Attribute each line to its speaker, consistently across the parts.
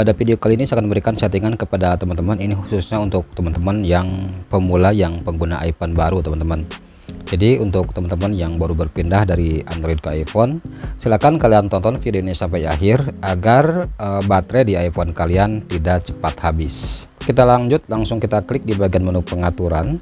Speaker 1: Pada video kali ini saya akan memberikan settingan kepada teman-teman. Ini khususnya untuk teman-teman yang pemula yang pengguna iPhone baru, teman-teman. Jadi untuk teman-teman yang baru berpindah dari Android ke iPhone, silahkan kalian tonton video ini sampai akhir agar baterai di iPhone kalian tidak cepat habis. Kita lanjut, langsung kita klik di bagian menu pengaturan.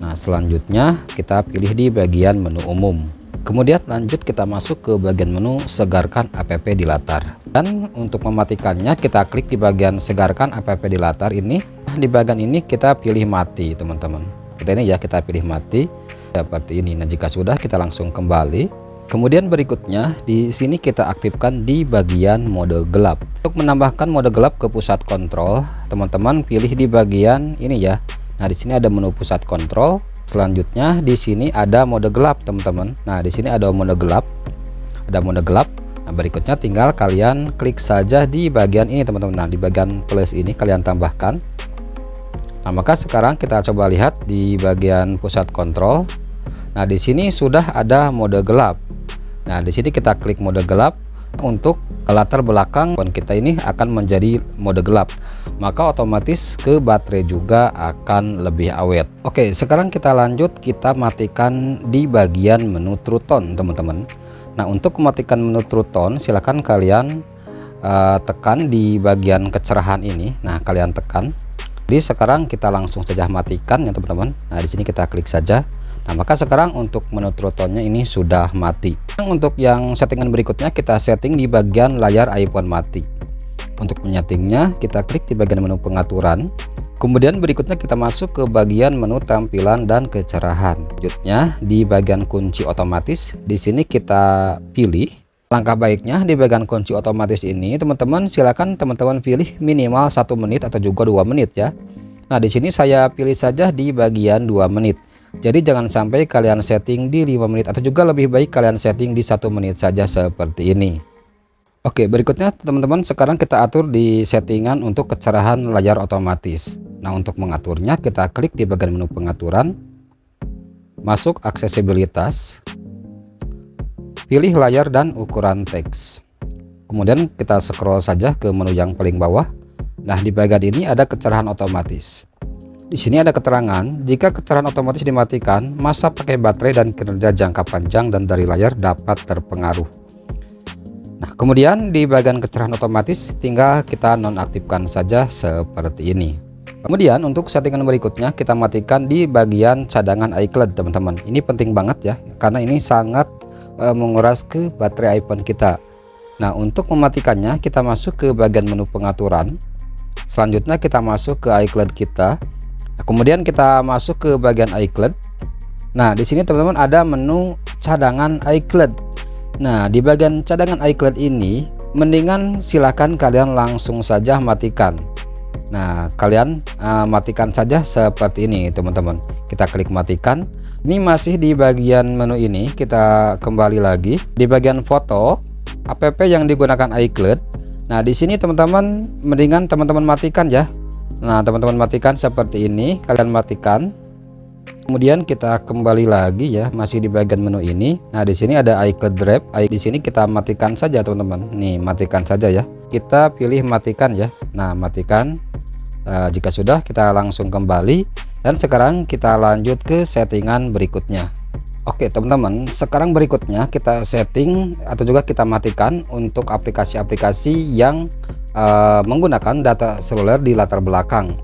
Speaker 1: Nah, selanjutnya kita pilih di bagian menu umum. Kemudian lanjut kita masuk ke bagian menu segarkan app di latar. Dan untuk mematikannya kita klik di bagian segarkan app di latar ini. Di bagian ini kita pilih mati, teman-teman. Kita pilih mati seperti ini. Nah, jika sudah kita langsung kembali. Kemudian berikutnya di sini kita aktifkan di bagian mode gelap. Untuk menambahkan mode gelap ke pusat kontrol, teman-teman pilih di bagian ini ya. Nah, di sini ada menu pusat kontrol. Selanjutnya di sini ada mode gelap, teman-teman. Nah, di sini ada mode gelap. Ada mode gelap. Nah, berikutnya tinggal kalian klik saja di bagian ini, teman-teman. Nah, di bagian plus ini kalian tambahkan. Nah, maka sekarang kita coba lihat di bagian pusat kontrol. Nah, di sini sudah ada mode gelap. Nah, di sini kita klik mode gelap. Untuk latar belakang phone kita ini akan menjadi mode gelap, maka otomatis ke baterai juga akan lebih awet. Oke, sekarang kita lanjut, kita matikan di bagian menu True Tone, teman-teman. Nah, untuk mematikan menu True Tone silakan kalian tekan di bagian kecerahan ini. Nah, kalian tekan. Jadi sekarang kita langsung saja matikan ya, teman-teman. Nah, di sini kita klik saja. Nah, maka sekarang untuk menu True Tone-nya ini sudah mati. Untuk yang settingan berikutnya kita setting di bagian layar iPhone mati. Untuk menyetingnya kita klik di bagian menu pengaturan. Kemudian berikutnya kita masuk ke bagian menu tampilan dan kecerahan. Selanjutnya di bagian kunci otomatis, di sini kita pilih. Langkah baiknya di bagian kunci otomatis ini, teman-teman, silakan teman-teman pilih minimal 1 menit atau juga 2 menit ya. Nah, di sini saya pilih saja di bagian 2 menit. Jadi jangan sampai kalian setting di 5 menit atau juga lebih baik kalian setting di 1 menit saja seperti ini. Oke, berikutnya teman-teman, sekarang kita atur di settingan untuk kecerahan layar otomatis. Nah, untuk mengaturnya kita klik di bagian menu pengaturan, masuk aksesibilitas, pilih layar dan ukuran teks. Kemudian kita scroll saja ke menu yang paling bawah. Nah, di bagian ini ada kecerahan otomatis. Di sini ada keterangan, jika kecerahan otomatis dimatikan, masa pakai baterai dan kinerja jangka panjang dan dari layar dapat terpengaruh. Nah, kemudian di bagian kecerahan otomatis tinggal kita nonaktifkan saja seperti ini. Kemudian untuk settingan berikutnya kita matikan di bagian cadangan iCloud, teman-teman. Ini penting banget ya, karena ini sangat menguras ke baterai iPhone kita. Nah, untuk mematikannya kita masuk ke bagian menu pengaturan. Selanjutnya kita masuk ke iCloud kita. Nah, kemudian kita masuk ke bagian iCloud. Nah, di sini teman-teman ada menu cadangan iCloud. Nah, di bagian cadangan iCloud ini mendingan silakan kalian langsung saja matikan. Nah, kalian matikan saja seperti ini, teman-teman. Kita klik matikan. Ini masih di bagian menu ini, kita kembali lagi di bagian foto app yang digunakan iCloud. Nah, di sini teman-teman mendingan teman-teman matikan ya. Nah, teman-teman matikan seperti ini, kalian matikan. Kemudian kita kembali lagi ya, masih di bagian menu ini. Nah, di sini ada iCloud Drive. Di sini kita matikan saja, teman-teman. Nih, matikan saja ya. Kita pilih matikan ya. Nah, matikan. Jika sudah, kita langsung kembali. Dan sekarang kita lanjut ke settingan berikutnya. Oke, teman-teman, sekarang berikutnya kita setting atau juga kita matikan untuk aplikasi-aplikasi yang menggunakan data seluler di latar belakang.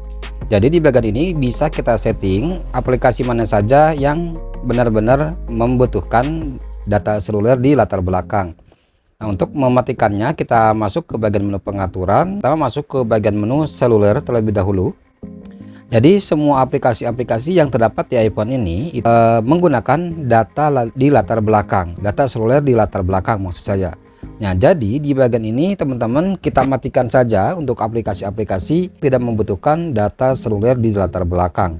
Speaker 1: Jadi di bagian ini bisa kita setting aplikasi mana saja yang benar-benar membutuhkan data seluler di latar belakang. Nah, untuk mematikannya kita masuk ke bagian menu pengaturan. Pertama masuk ke bagian menu seluler terlebih dahulu. Jadi semua aplikasi-aplikasi yang terdapat di iPhone ini menggunakan data di latar belakang, data seluler di latar belakang maksud saya. Nah, jadi di bagian ini teman-teman kita matikan saja untuk aplikasi-aplikasi tidak membutuhkan data seluler di latar belakang.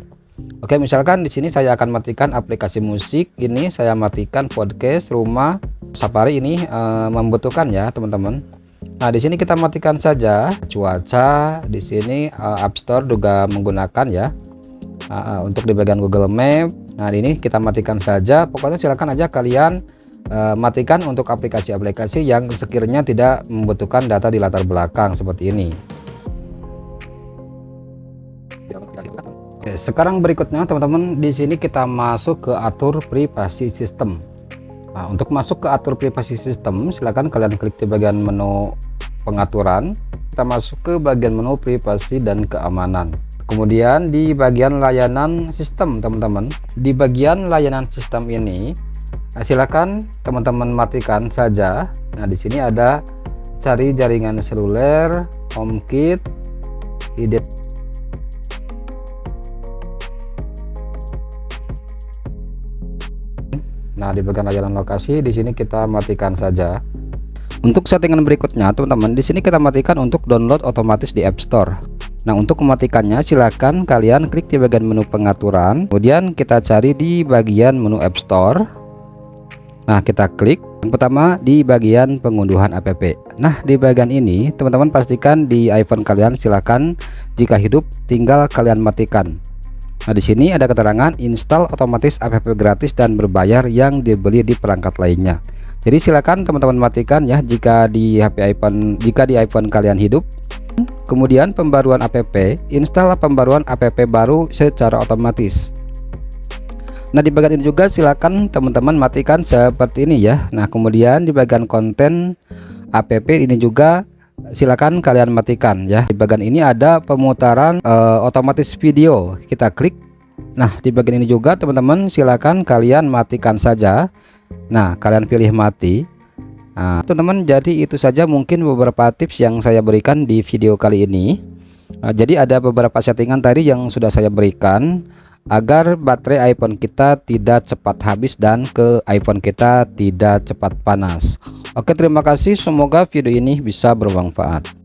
Speaker 1: Oke, misalkan di sini saya akan matikan aplikasi musik, ini saya matikan podcast, rumah, Safari ini membutuhkan ya, teman-teman. Nah, di sini kita matikan saja cuaca, di sini App Store juga menggunakan ya. Untuk di bagian Google Map. Nah, ini kita matikan saja. Pokoknya silakan aja kalian matikan untuk aplikasi-aplikasi yang sekiranya tidak membutuhkan data di latar belakang seperti ini. Sekarang berikutnya teman-teman, di sini kita masuk ke atur privasi sistem. Nah, untuk masuk ke atur privasi sistem, silakan kalian klik di bagian menu pengaturan. Kita masuk ke bagian menu privasi dan keamanan. Kemudian di bagian layanan sistem teman-teman. Di bagian layanan sistem ini, silakan teman-teman matikan saja. Nah, di sini ada cari jaringan seluler, HomeKit, Nah, di bagian layanan lokasi di sini kita matikan saja. Untuk settingan berikutnya, teman-teman, di sini kita matikan untuk download otomatis di App Store. Nah, untuk mematikannya silakan kalian klik di bagian menu pengaturan, kemudian kita cari di bagian menu App Store. Nah, kita klik yang pertama di bagian pengunduhan app. Nah, di bagian ini teman-teman pastikan di iPhone kalian silakan jika hidup tinggal kalian matikan. Nah, di sini ada keterangan install otomatis app gratis dan berbayar yang dibeli di perangkat lainnya. Jadi silakan teman-teman matikan ya jika di iPhone kalian hidup. Kemudian pembaruan app, install pembaruan app baru secara otomatis. Nah, di bagian ini juga silakan teman-teman matikan seperti ini ya. Nah, kemudian di bagian konten app ini juga silakan kalian matikan ya. Di bagian ini ada pemutaran otomatis video, kita klik. Nah, di bagian ini juga teman-teman silakan kalian matikan saja. Nah, kalian pilih mati. Nah, teman-teman, jadi itu saja mungkin beberapa tips yang saya berikan di video kali ini. Jadi ada beberapa settingan tadi yang sudah saya berikan agar baterai iPhone kita tidak cepat habis dan ke iPhone kita tidak cepat panas. Oke, terima kasih, semoga video ini bisa bermanfaat.